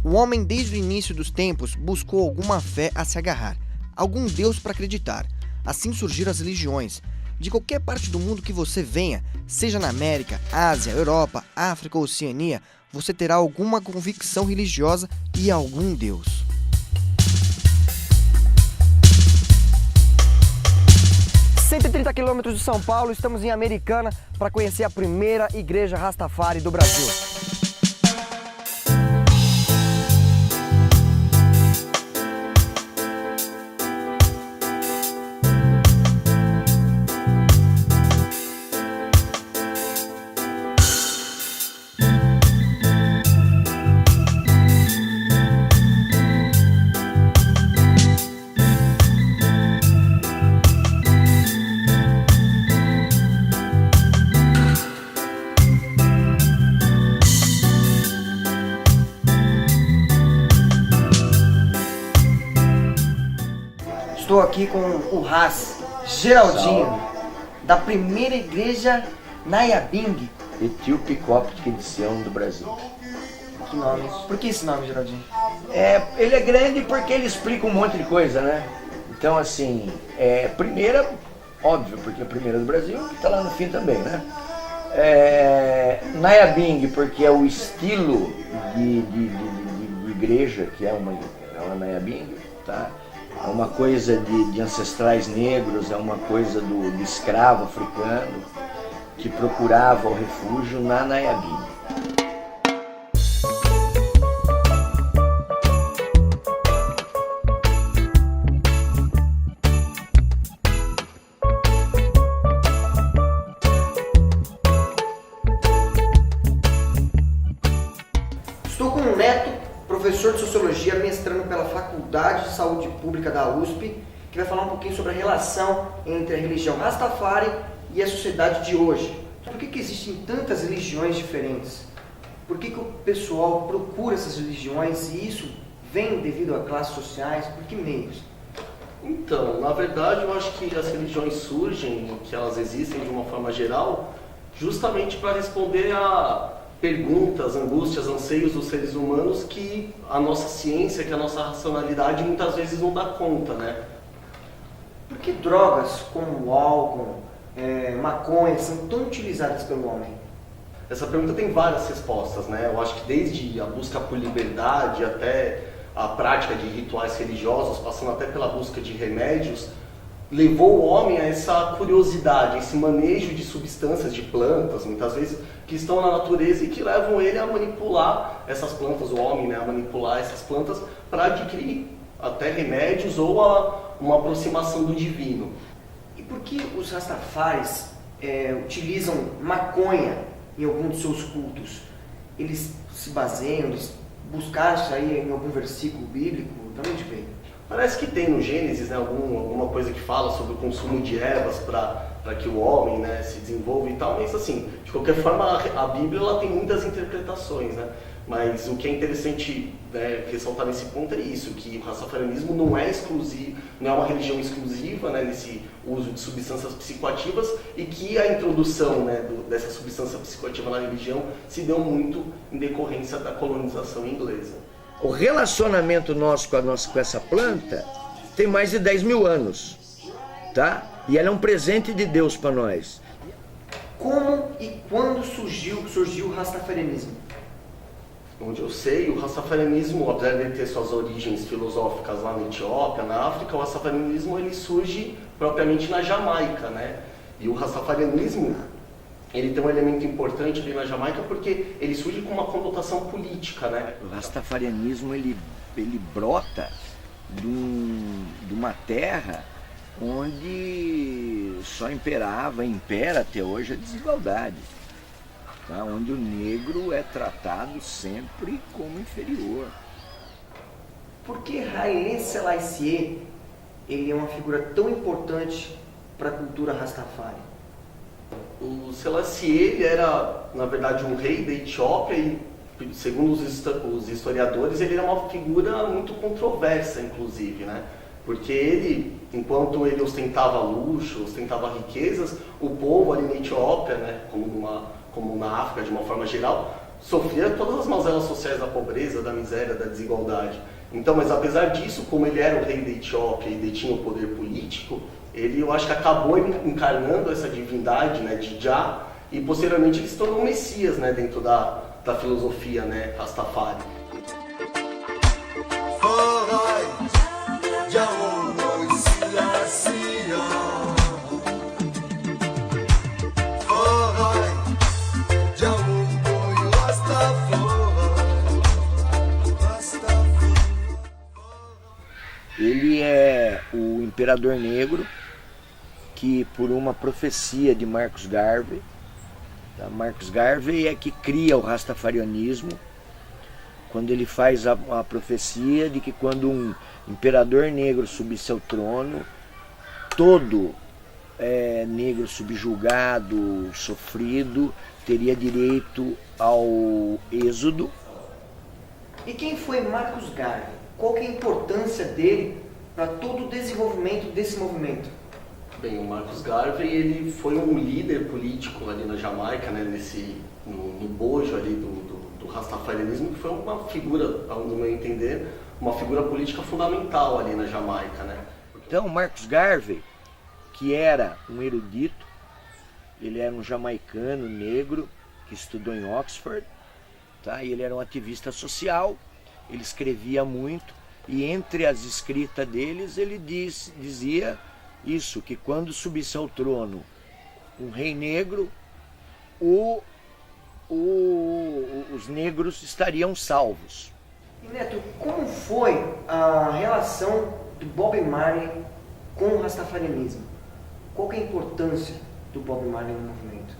O homem, desde o início dos tempos, buscou alguma fé a se agarrar, algum Deus para acreditar. Assim surgiram as religiões. De qualquer parte do mundo que você venha, seja na América, Ásia, Europa, África ou Oceania, você terá alguma convicção religiosa e algum Deus. A 130 quilômetros de São Paulo, estamos em Americana para conhecer a primeira igreja Rastafari do Brasil. Estou aqui com o Ras, Geraldinho, da primeira igreja Nayabing. Etíope Cóptica de Sião do Brasil. Que nome? Por que esse nome, Geraldinho? Ele é grande porque ele explica um monte de coisa, né? Então, assim, primeira, óbvio, porque é a primeira do Brasil, que está lá no fim também, né? Nayabing, porque é o estilo de igreja, que é uma Nayabing, tá? É uma coisa de ancestrais negros, é uma coisa do escravo africano que procurava o refúgio na Nayabing. Estou com um neto, professor de Sociologia, mestrando pela Faculdade de Saúde Pública da USP, que vai falar um pouquinho sobre a relação entre a religião Rastafari e a sociedade de hoje. Por que existem tantas religiões diferentes? Por que o pessoal procura essas religiões e isso vem devido a classes sociais? Por que meios? Então, na verdade, eu acho que as religiões surgem, que elas existem de uma forma geral, justamente para responder a perguntas, angústias, anseios dos seres humanos que a nossa ciência, que a nossa racionalidade muitas vezes não dá conta, né? Por que drogas como o álcool, maconha são tão utilizadas pelo homem? Essa pergunta tem várias respostas, né? Eu acho que desde a busca por liberdade até a prática de rituais religiosos, passando até pela busca de remédios, levou o homem a essa curiosidade, esse manejo de substâncias, de plantas, muitas vezes, que estão na natureza e que levam ele a manipular essas plantas, o homem, né, a manipular essas plantas para adquirir até remédios ou uma aproximação do divino. E por que os Rastafaris utilizam maconha em algum dos seus cultos? Eles se baseiam, eles buscaram isso aí em algum versículo bíblico? De onde veio? Parece que tem no Gênesis, né, alguma coisa que fala sobre o consumo de ervas para que o homem, né, se desenvolva e tal, mas assim, de qualquer forma a Bíblia ela tem muitas interpretações, né? Mas o que é interessante, né, ressaltar nesse ponto é isso, que o rastafarianismo não é exclusivo, não é uma religião exclusiva, né, nesse uso de substâncias psicoativas e que a introdução, né, dessa substância psicoativa na religião se deu muito em decorrência da colonização inglesa. O relacionamento nosso com essa planta tem mais de 10 mil anos, tá? E ela é um presente de Deus para nós. Como e quando surgiu o rastafarianismo? Onde eu sei, o rastafarianismo, apesar de ter suas origens filosóficas lá na Etiópia, na África, o rastafarianismo ele surge propriamente na Jamaica, né? E o rastafarianismo ele tem um elemento importante ali na Jamaica porque ele surge com uma conotação política, né? O rastafarianismo ele brota de uma terra onde só impera até hoje a desigualdade, tá? Onde o negro é tratado sempre como inferior. Por que Haile Selassie ele é uma figura tão importante para a cultura Rastafari? O Selassie ele era, na verdade, um rei da Etiópia e, segundo os historiadores, ele era uma figura muito controversa, inclusive, né? Porque ele, enquanto ele ostentava luxo, ostentava riquezas, o povo ali na Etiópia, né, como na África de uma forma geral, sofria todas as mazelas sociais da pobreza, da miséria, da desigualdade. Então, mas apesar disso, como ele era o rei da Etiópia e detinha o poder político, ele, eu acho que acabou encarnando essa divindade, né, de Jah, e posteriormente ele se tornou um Messias, né, dentro da filosofia, né, Rastafari. Ele é o imperador negro que, por uma profecia de Marcus Garvey, tá? Marcus Garvey é que cria o rastafarianismo, quando ele faz a profecia de que quando um imperador negro subisse ao trono, todo negro subjugado, sofrido, teria direito ao êxodo. E quem foi Marcus Garvey? Qual que é a importância dele para todo o desenvolvimento desse movimento? Bem, o Marcus Garvey, ele foi um líder político ali na Jamaica, né, no bojo ali do rastafarianismo, que foi uma figura, no meu entender, uma figura política fundamental ali na Jamaica, né? Então, Marcus Garvey, que era um erudito, ele era um jamaicano negro que estudou em Oxford, tá? E ele era um ativista social, ele escrevia muito, e entre as escritas deles ele dizia isso, que quando subisse ao trono um rei negro, os negros estariam salvos. E Neto, como foi a relação do Bob Marley com o rastafarianismo? Qual que é a importância do Bob Marley no movimento?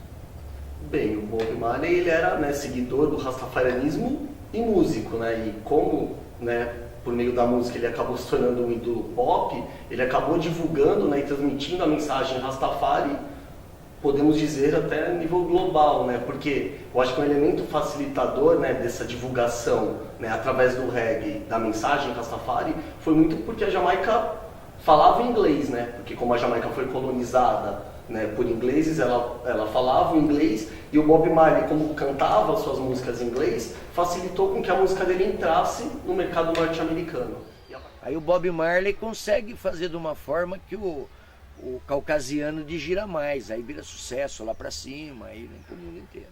Bem, o Bob Marley, ele era, né, seguidor do rastafarianismo e músico, né, e como, né, por meio da música ele acabou se tornando um ídolo pop, ele acabou divulgando, né, e transmitindo a mensagem Rastafari, podemos dizer até a nível global, né, porque eu acho que um elemento facilitador, né, dessa divulgação, né, através do reggae, da mensagem Rastafari, foi muito porque a Jamaica falava inglês, né, porque como a Jamaica foi colonizada, né, por ingleses, ela falava o inglês, e o Bob Marley, como cantava suas músicas em inglês, facilitou com que a música dele entrasse no mercado norte-americano. Aí o Bob Marley consegue fazer de uma forma que o caucasiano digira mais, aí vira sucesso lá pra cima, aí vem pro mundo inteiro.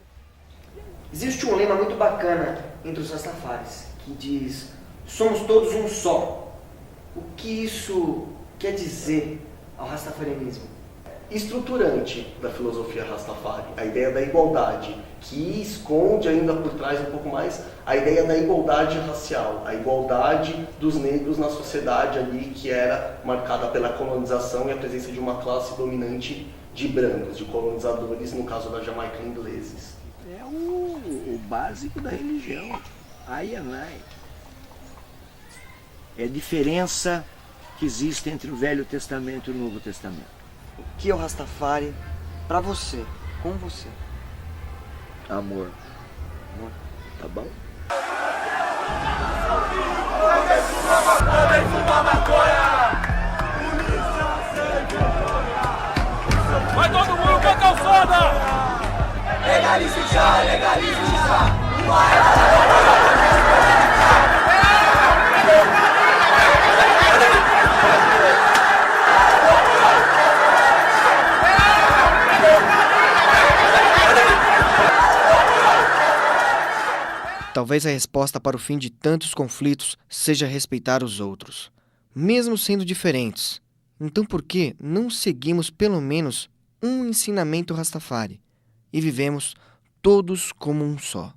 Existe um lema muito bacana entre os rastafaris, que diz: somos todos um só. O que isso quer dizer ao rastafarianismo? Estruturante da filosofia Rastafari, a ideia da igualdade, que esconde ainda por trás um pouco mais a ideia da igualdade racial, a igualdade dos negros na sociedade ali que era marcada pela colonização e a presença de uma classe dominante de brancos, de colonizadores, no caso da Jamaica, ingleses. É o básico da religião, ai and ai. É a diferença que existe entre o Velho Testamento e o Novo Testamento. O que é o Rastafari para você, com você? Amor. Amor. Tá bom? Vai todo mundo com a calçada! Legalize já, legalize já! Talvez a resposta para o fim de tantos conflitos seja respeitar os outros, mesmo sendo diferentes. Então por que não seguimos pelo menos um ensinamento Rastafari e vivemos todos como um só?